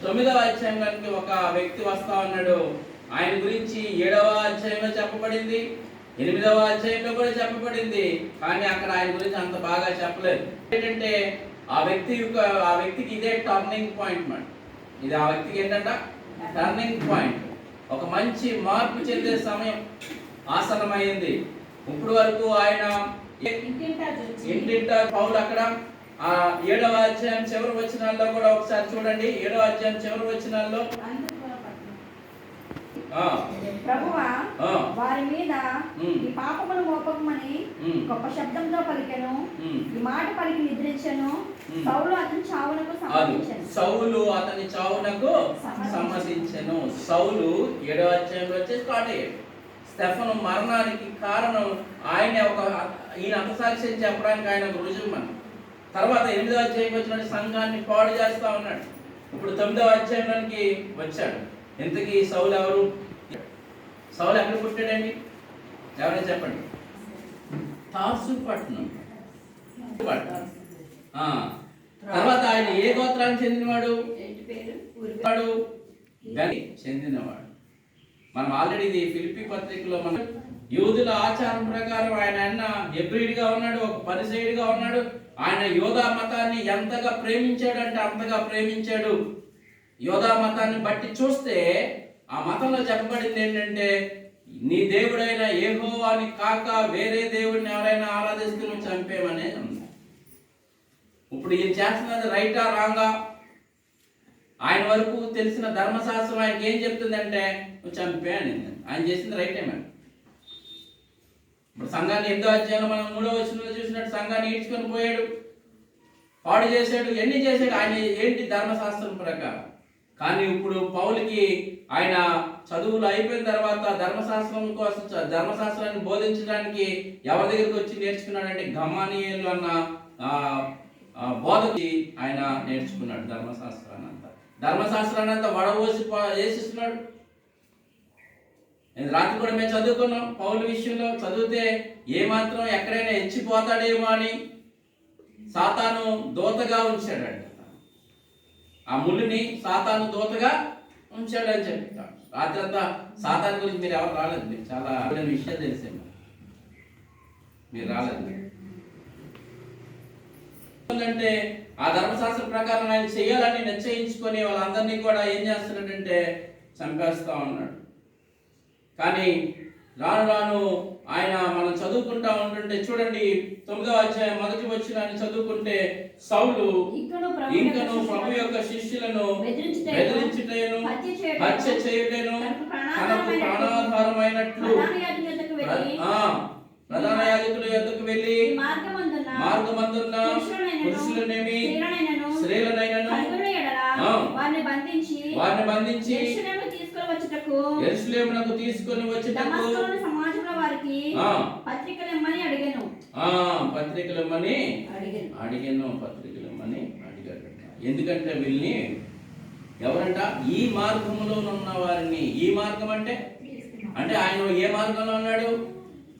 9వ అధ్యాయంలోకి ఒక వ్యక్తి వస్తా ఉన్నాడు. ఆయన గురించి 7వ అధ్యాయంలో చెప్పబడింది, 8వ అధ్యాయంలో కూడా చెప్పబడింది. కానీ అక్కడ ఆయన గురించి అంత బాగా చెప్పలేదు. ఏంటంటే ఆ వ్యక్తికి ఇదే టర్నింగ్ పాయింట్ మాట. ఇది ఆ వ్యక్తికి ఏంటంట టర్నింగ్ పాయింట్. ఒక మంచి మార్పు చెందే సమయం ఆసన్నమైంది. ఇప్పుడు వరకు ఆయన ఇంటింటా పౌలు అక్కడ 7వ అధ్యాయం చివరి వచనాల్లో కూడా ఒకసారి చూడండి. 7వ అధ్యాయం చివరి వచనాల్లో ప్రభువా వారి మీద ఈ పాపమును మోపకమని గొప్ప శబ్దంతో పలికెను. ఈ మాట పలికి నిద్రించెను. సౌలు అతని చావునకు సమ్మతించెను. సౌలు అతని చావునకు సమ్మతించెను. సౌలు 7వ అధ్యాయంలో వచ్చి స్టార్ట్ అయ్యాడు. స్టెఫను మరణానికి కారణం ఈయన అపసాక్ష్యం చెప్పడానికి ఆయన ఒక రుజువు. మనం తర్వాత 8వ అధ్యాయం వచ్చిన సంఘాన్ని పాడు చేస్తా ఉన్నాడు. ఇప్పుడు 9వ అధ్యాయంలోనికి వచ్చాడు. ఇంతకీ సౌలు ఎవరు? సౌలు ఎక్కడ పుట్టాడండి? ఎవరైనా చెప్పండి. తార్సు పట్టణం. తర్వాత ఆయన ఏ గోత్రానికి చెందినవాడు? చెందినవాడు. మనం ఆల్రెడీ ఇది ఫిలిప్పీ పత్రికలో మనం యూదుల ఆచారం ప్రకారం ఆయన హెబ్రీయుడిగా ఉన్నాడు, ఒక పరిసయ్యుడిగా ఉన్నాడు. ఆయన యోధా మతాన్ని ఎంతగా ప్రేమించాడంటే అంతగా ప్రేమించాడు. యోధా మతాన్ని బట్టి చూస్తే ఆ మతంలో చెప్పబడింది ఏంటంటే, నీ దేవుడైన యెహోవాని కాక వేరే దేవుడిని ఎవరైనా ఆరాధిస్తూ నువ్వు చంపేమనేది ఉంది. ఇప్పుడు ఈయన చేస్తున్నది రైటా రాంగా? ఆయన వరకు తెలిసిన ధర్మశాస్త్రం ఆయనకి ఏం చెప్తుందంటే నువ్వు చంపే అని. ఆయన చేసింది రైటే మేడం. ఇప్పుడు సంఘాన్ని 8వ అధ్యాయంలో మనం 3వ వచనంలో చూసినట్టు సంఘాన్ని ఈడ్చుకొని పోయాడు, పాడు చేశాడు, ఎన్ని చేశాడు. ఆయన ఏంటి ధర్మశాస్త్రం ప్రకారం. కానీ ఇప్పుడు పౌలుకి ఆయన చదువులు అయిపోయిన తర్వాత ధర్మశాస్త్రాన్ని బోధించడానికి ఎవరి దగ్గరికి వచ్చి నేర్చుకున్నాడంటే గమాలీయేలు అన్న బోధకి ఆయన నేర్చుకున్నాడు ధర్మశాస్త్రాన్ని అంతా వడబోసి చేసిస్తున్నాడు. రాత్రి కూడా మేము చదువుకున్నాం. పౌలు విషయంలో చదివితే ఏమాత్రం ఎక్కడైనా హెచ్చిపోతాడేమో అని సాతాను దూతగా ఉంచాడంట. ఆ ముళ్ళుని సాతాను దూతగా ఉంచాడని చెప్తాడు. రాత్రి అంతా సాతాను గురించి మీరు ఎవరు రాలేదు. మీకు చాలా విషయాలు తెలిసేమో, మీరు రాలేదు. అంటే ఆ ధర్మశాస్త్రం ప్రకారం ఆయన చేయాలని నిశ్చయించుకొని వాళ్ళందరినీ కూడా ఏం చేస్తున్నాడంటే చంపేస్తా ఉన్నాడు. కానీ రాను రాను ఆయన మనం చదువుకుంటా ఉంటుంటే చూడండి, 9వ అధ్యాయం 1వ వచనాన్ని చదువుకుంటే సౌలు ఇంకను ప్రభు యొక్క శిష్యులను బెదిరించుటను హత్య చేయుటను తనకు ప్రాణాధారమైనట్లు ప్రధాన యాజకుల యొద్దకు వెళ్ళి మార్గమందున్న పురుషులనేమి స్త్రీలనైనను వారిని బంధించి యెరూషలేమునకు తీసుకొని వచ్చుటకు సమాజంలో వారికి పత్రికలమ్మని అడిగాను. ఎందుకంటే వీళ్ళని ఎవరంట? ఈ మార్గంలో ఉన్న వారిని. ఈ మార్గం అంటే ఆయన ఏ మార్గంలో ఉన్నాడు?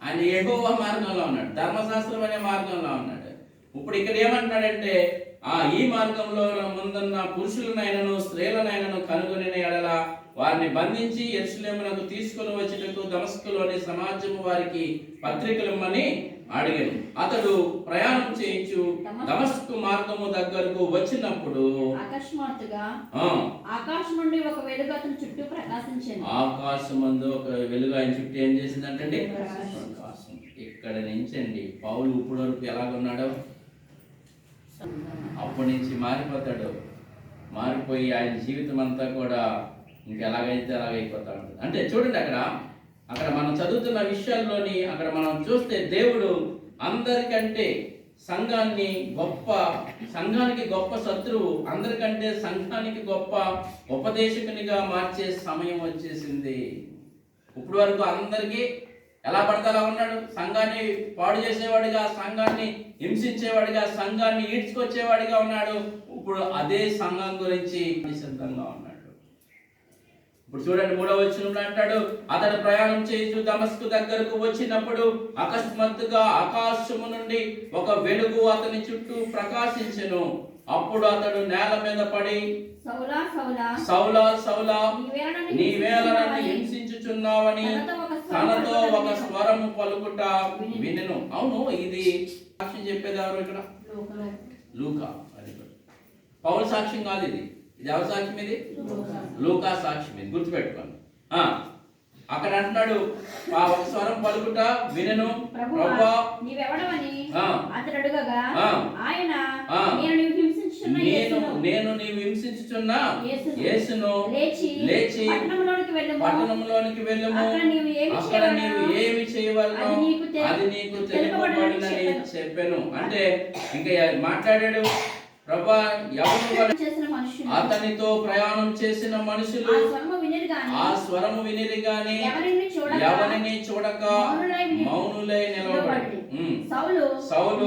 ఆయన యెహోవా మార్గంలో ఉన్నాడు, ధర్మశాస్త్రం అనే మార్గంలో ఉన్నాడు. ఇప్పుడు ఇక్కడ ఏమంటున్నాడంటే ఈ మార్గంలో ముందున్న పురుషులనైనను స్త్రీలనైనను కనుగొని ఎడల వారిని బంధించి యెరూషలేమునకు తీసుకొని వచ్చేటకు దమస్కులోని సమాజము వారికి పత్రికలమ్మని అడిగాను. అతడు ప్రయాణం చేయించు దమస్కు మార్గము దగ్గరకు వచ్చినప్పుడు అకస్మాత్తుగా ఆకాశం నుండి ఒక వెలుగు అతని చుట్టూ ప్రకాశించింది. ఆకాశమందు ఒక వెలుగు ఆయన చుట్టూ ఏం చేసిందంటే ప్రకాశం. ఇక్కడ నుంచి అండి పౌలు ఇప్పుడు వరకు ఎలాగున్నాడో అప్పటి నుంచి మారిపోతాడు. మారిపోయి ఆయన జీవితం అంతా కూడా ఇంకెలాగైతే అలాగైపోతా ఉంటుంది. అంటే చూడండి, అక్కడ మనం చదువుతున్న విషయాల్లోని అక్కడ మనం చూస్తే దేవుడు అందరికంటే సంఘానికి గొప్ప శత్రువు, అందరికంటే సంఘానికి గొప్ప ఉపదేశకునిగా మార్చే సమయం వచ్చేసింది. ఇప్పుడు వరకు అందరికీ ఎలా పడితే అలా ఉన్నాడు. సంఘాన్ని పాడు చేసేవాడిగా, సంఘాన్ని హింసించేవాడిగా, సంఘాన్ని ఈడ్చుకొచ్చేవాడిగా ఉన్నాడు. ఇప్పుడు అదే సంఘం గురించి సిద్ధంగా ఉన్నాడు. ఇప్పుడు చూడండి 3వ వచనంలో అంటాడు, అతడు ప్రయాణం చేస్తూ దమస్కు దగ్గరకు వచ్చినప్పుడు అకస్మాత్తుగా ఆకాశము నుండి ఒక వెలుగు అతని చుట్టూ ప్రకాశించెను. అప్పుడు అతడు నేల మీద పడి, సౌలా సౌలా సౌలా సౌలా నీవేళ నన్ను హింసించుచున్నావని హింసించుచున్నావని తనతో ఒక స్వరము పలుకుట వినెను. అవును, ఇది సాక్ష్యం చెప్పేది ఎవరు ఇక్కడ? లూకా. అది పౌలు సాక్ష్యం కాదు, ఇది ఎవరి సాక్ష్యం? ఇది లూకా సాక్ష్యం. ఇది గుర్తుపెట్టుకోండి. అక్కడ అంటున్నాడు, ఆ ఒక స్వరం పలుకుట వినెను, ప్రభువా నీవెవడవని ఆ. అతడు అడుగగా ఆ. ఆయన ఆ. నేను నీవు హింసించుచున్న నేను నీవు హింసించుచున్న యేసును యేసును లేచి పట్టణంలోనికి వెళ్ళము, అక్కడ నీవు ఏమి చేయవలనో అది నీకు తెలుపబడినని చెప్పాను. అంటే ఇంకా మాట్లాడాడు, ప్రభా ఎవరు చేసిన మనుషులు అతనితో ప్రయాణం చేసిన మనుషులు ఆ స్వరము వినిరి గాని ఎవరిని చూడక మౌనులై నిలబడి, సౌలు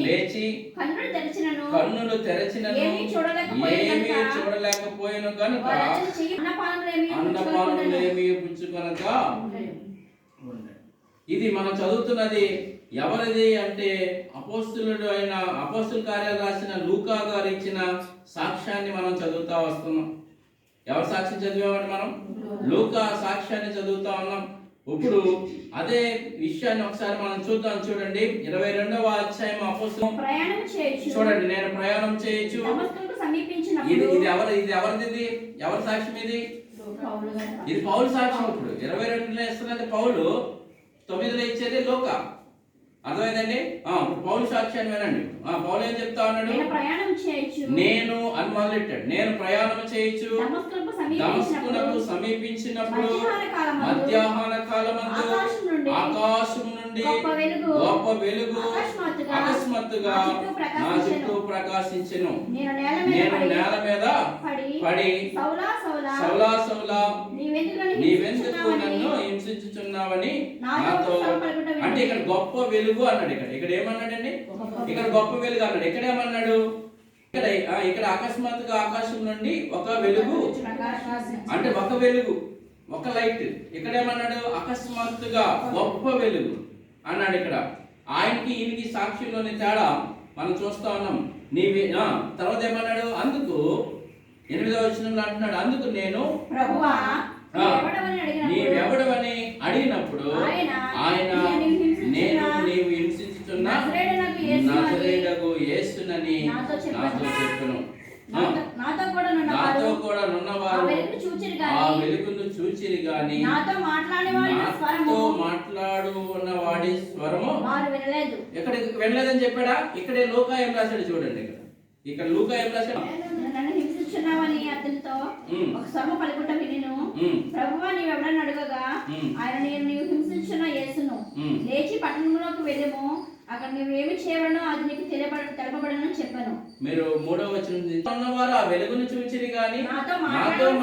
లేచి కన్నులు తెరచినను ఏమీ చూడలేకపోయాను కనుక అన్నపానులేమీ పుచ్చుకొనక. ఇది మనం చదువుతున్నది ఎవరిది అంటే అపోస్తుల కార్యాలు రాసిన లూకా గారు ఇచ్చిన సాక్ష్యాన్ని మనం చదువుతా వస్తున్నాం. ఎవరి సాక్ష్యం చదివామండి? మనం లూకా సాక్ష్యాన్ని చదువుతా ఉన్నాం. ఇప్పుడు అదే విషయాన్ని ఒకసారి మనం చూద్దాం. చూడండి 22వ అధ్యాయం అపోస్తులు చూడండి, నేను ప్రయాణం చేయొచ్చు. ఇది ఎవరిది? ఎవరి సాక్ష్యం ఇది? ఇది పౌలు సాక్ష్యం. ఇప్పుడు 22లో ఇస్తున్నది పౌలు, 9లో ఇచ్చేది లూకా. అర్థమైందండి? పౌలు సాక్ష్యాన్ని వినండి. పౌలు ఏం చెప్తా ఉన్నాడు? నేను అని మొదలెట్టాడు. నేను ప్రయాణం చేయొచ్చు దమస్కునకు సమీపించినప్పుడు మధ్యాహ్న కాలమందు ఆకాశం నుండి గొప్ప వెలుగు అకస్మాత్తుగా నా చుట్టూ ప్రకాశించెను. నేను నేల మీద పడి, సౌలా సౌలా నీవెందుకు నన్ను హింసించుచున్నావని నాతో. అంటే ఇక్కడ గొప్ప వెలుగు అన్నాడు. ఇక్కడ ఏమన్నాడండి? ఇక్కడ గొప్ప వెలుగు అన్నాడు. ఇక్కడ ఏమన్నాడు? ఇక్కడ అకస్మాత్తుగా ఆకాశం నుండి ఒక వెలుగు, అంటే ఒక వెలుగు, ఒక లైట్. ఇక్కడ ఏమన్నాడు? అకస్మాత్తుగా గొప్ప వెలుగు అన్నాడు. ఇక్కడ ఆయనకి ఈయనకి సాక్షిలోని తేడా మనం చూస్తా ఉన్నాం. తర్వాత ఏమన్నాడు? అందుకు 8వ వచనంలో అంటున్నాడు, అందుకు నేను నీవెవడవని అడిగినప్పుడు ఆయన నేను నీవు హింసించుచున్న నజరేయుడగు యేసునని నాతో చెప్పెను. నాతో కూడా నున్నవారు ఆ వెలుగును చూచిరి గాని నాతో మాట్లాడు ఉన్న వాడి స్వరము ఇక్కడ వినలేదని చెప్పాడా? ఇక్కడే లూకా ఏం రాశాడు చూడండి. ఇక్కడ లూకా ఏం రాశాడు? అతనితో ఒక స్వరము పలుకుట వినెను, ప్రభువా నీవెవడని అడుగగా ఆయన నేను నీవు హింసించున్న యేసును లేచి పట్టణంలోకి వెళ్ళము, అక్కడ నువ్వేమి చేయవలనో అది నీకు తెలపబడనని చెప్పాను. మీరు 3వ వచనం ఉన్నవారు ఆ వెలుగును చూచిరి గాని నాతో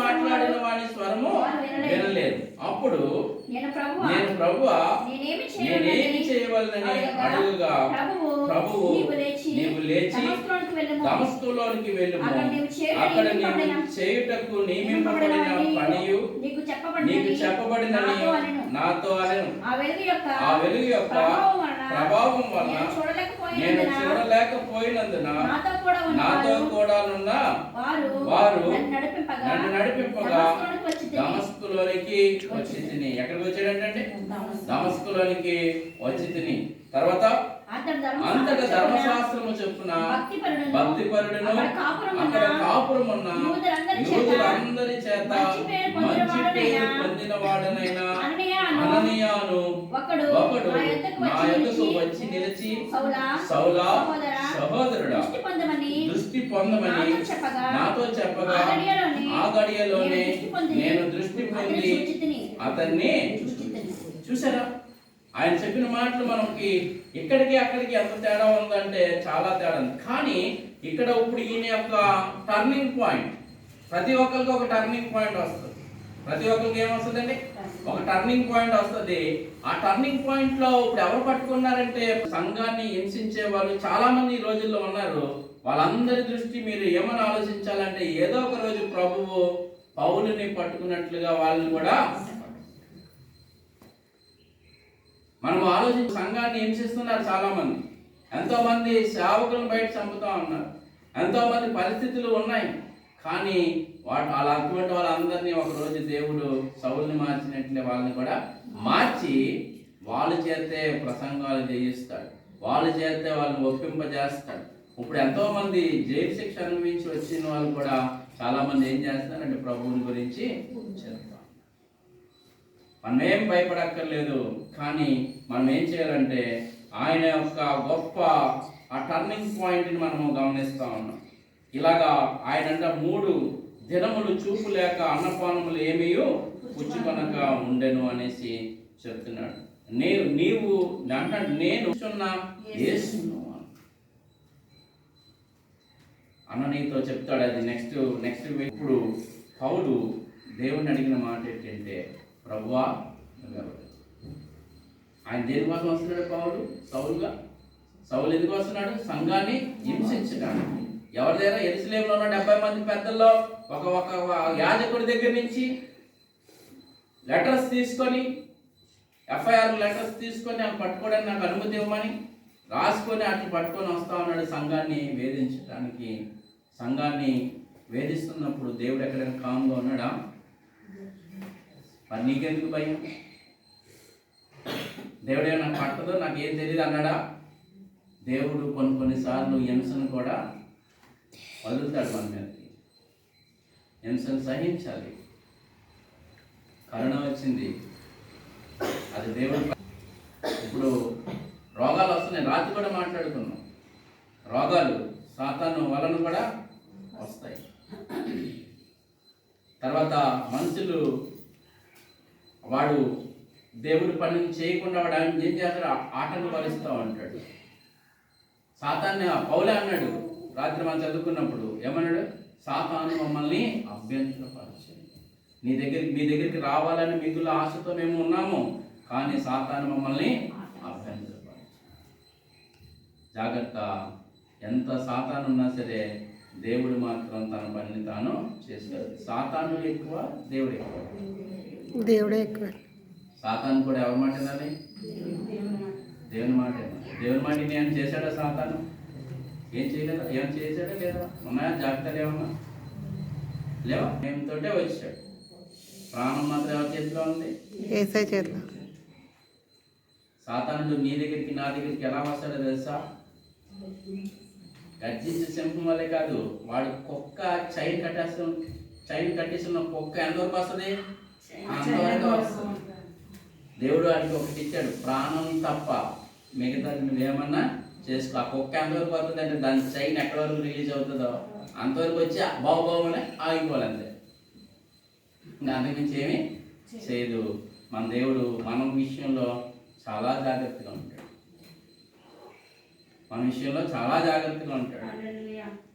మాట్లాడిన వాని స్వరము వినలేదు. అప్పుడు నేను ప్రభువా నేనేమి చేయవలనని అడుగుగా ప్రభువు నీవు లేచి దమస్కులోనికి వెళ్ళుము, అక్కడ నీవు చేయుటకు నియమింపబడిన పనియు నీకు చెప్పబడినని నాతో అనెను. ఆ వెలుగు యొక్క ప్రభావం వలన నేను చూడలేకపోయినందున నాతో కూడా నున్న వారు నన్ను నడిపింపగా దమస్కులోనికి వచ్చి తిని. ఎక్కడికి వచ్చాడంటే దమస్కులోనికి వచ్చి తిని. తర్వాత అంతటా ధర్మశాస్త్రము చొప్పున భక్తిపరుడును అక్కడ కాపురమున్న యూదులందరి చేత మంచి పేరు పొందిన వాడనైనా అననీయాను ఒకడు నా యొద్దకు వచ్చి నిలిచి, సౌలా సహోదరుడా దృష్టి పొందమని నాతో చెప్పగా ఆ గడియలోనే నేను దృష్టి పొంది అతన్ని చూసారా? ఆయన చెప్పిన మాటలు మనకి ఇక్కడికి అక్కడికి ఎంత తేడా ఉందంటే చాలా తేడా ఉంది. కానీ ఇక్కడ ఇప్పుడు ఈయన యొక్క టర్నింగ్ పాయింట్, ప్రతి ఒక్కరికి ఒక టర్నింగ్ పాయింట్ వస్తుంది. ప్రతి ఒక్కరికి ఏమొస్తుందండి? ఒక టర్నింగ్ పాయింట్ వస్తుంది. ఆ టర్నింగ్ పాయింట్ లో ఇప్పుడు ఎవరు పట్టుకున్నారంటే సంఘాన్ని హింసించే వాళ్ళు చాలా మంది ఈ రోజుల్లో ఉన్నారు. వాళ్ళందరి దృష్టి మీరు ఏమని ఆలోచించాలంటే ఏదో ఒక రోజు ప్రభువు పౌలుని పట్టుకున్నట్లుగా వాళ్ళని కూడా మనం ఆలోచించి సంఘాన్ని హింసిస్తున్నారు చాలా మంది. ఎంతో మంది సేవకులను బయట చంపుతా ఉన్నారు. ఎంతోమంది పరిస్థితులు ఉన్నాయి, కానీ అటువంటి వాళ్ళందరినీ ఒకరోజు దేవుడు సౌలుని మార్చినట్లే వాళ్ళని కూడా మార్చి వాళ్ళు చేస్తే ప్రసంగాలు చేయిస్తాడు, వాళ్ళు చేస్తే వాళ్ళని ఒప్పింపజేస్తాడు. ఇప్పుడు ఎంతోమంది జైలు శిక్ష అనుభవించి వచ్చిన వాళ్ళు కూడా చాలామంది ఏం చేస్తారంటే ప్రభువుని గురించి చెప్తారు. మనం ఏం భయపడక్కర్లేదు, కానీ మనం ఏం చేయాలంటే ఆయన యొక్క గొప్ప ఆ టర్నింగ్ పాయింట్ని మనము గమనిస్తూ ఉన్నాం. ఇలాగా ఆయన అంటే 3 దినములు చూపు లేక అన్నపానములు ఏమీయో పుచ్చుకొనక ఉండెను అనేసి చెప్తున్నాడు. నీవు అంటే నేను యేసును అన్న నీతో చెప్తాడు. అది నెక్స్ట్ ఇప్పుడు పౌలు దేవుణ్ణి అడిగిన మాట ఏంటంటే, ప్రభువా నువ్వెవరు? ఆయన దేనికోసం వస్తున్నాడు పౌలు? సౌలు ఎందుకు వస్తున్నాడు? సంఘాన్ని హింసించడానికి. ఎవరి దగ్గర? యెరూషలేములో ఉన్న 70 మంది పెద్దల్లో ఒక యాజకుడి దగ్గర నుంచి లెటర్స్ తీసుకొని, ఎఫ్ఐఆర్ లెటర్స్ తీసుకొని అవి పట్టుకోవడానికి నాకు అనుమతి ఇవ్వమని రాసుకొని అట్లా పట్టుకొని వస్తా ఉన్నాడు సంఘాన్ని వేధించడానికి. సంఘాన్ని వేధిస్తున్నప్పుడు దేవుడు ఎక్కడైనా కామ్గా ఉన్నాడా? మరి నీకెందుకు భయం? దేవుడే నాకు పట్టదో, నాకేం తెలియదు అన్నాడా? దేవుడు కొన్నిసార్లు హింసను కూడా వదులుతాడు మన మీదకి. హింసను సహించాలి. కరోనా వచ్చింది, అది దేవుడు. ఇప్పుడు రోగాలు వస్తున్నాయి, రాత్రి కూడా మాట్లాడుకున్నాం. రోగాలు సాతాను వలన కూడా వస్తాయి. తర్వాత మనుషులు వాడు దేవుడి పనిని చేయకుండా వాడు ఆయన ఏం చేస్తాడు? ఆటంకపరుస్తూ ఉంటాడు. సాతాన్ని పౌలే అన్నాడు రాత్రి మనం చదువుకున్నప్పుడు, ఏమన్నాడు? సాతాను మమ్మల్ని అభ్యంతరపరచండి. మీ దగ్గరికి రావాలని మిగుల ఆశతో మేము ఉన్నాము, కానీ సాతాను మమ్మల్ని అభ్యంతరపరచండి. జాగ్రత్త. ఎంత సాతాను ఉన్నా సరే దేవుడు మాత్రం తన పనిని తాను చేస్తాడు. సాతాను ఎక్కువ, దేవుడు ఎక్కువ? దేవుడే ఎక్కువ. సాతాను కూడా ఎవరి మాట వినాలి? దేవుని మాట వినాలి. దేవుని మాట నేను చేశాడా సాతాను? ఏం చేయలేదా? ఏం చేశాడా లేదా? ఉన్నాయా జాగ్రత్తలు ఏమన్నా లేవా? మేమతోటే వచ్చాడు. ప్రాణం మాత్రం ఎవరి చేతిలో ఉంది? యేసయ్య చేతిలో. సాతానుడు నీ దగ్గరికి నా దగ్గరికి ఎలా వస్తాడో తెలుసా? గర్జించే సింహం వల్లే కాదు, వాడు కుక్క చైన్ కట్టేసిన కుక్క ఎంతవరకు వస్తుంది? అంతవరకు వస్తుంది. దేవుడు వాడికి ఒకటి ఇచ్చాడు, ప్రాణం తప్ప మిగతా నువ్వేమన్నా చేసుకో. ఆ కుక్క ఎంతవరకు వస్తుంది అంటే దాని చైన్ ఎక్కడి వరకు రిలీజ్ అవుతుందో అంతవరకు వచ్చి బాగుబాగునే ఆగిపోవాలంతే. ఇంకా అంతకుమించి ఏమీ చేయదు. మన దేవుడు మన విషయంలో చాలా జాగ్రత్తగా ఉంటాడు.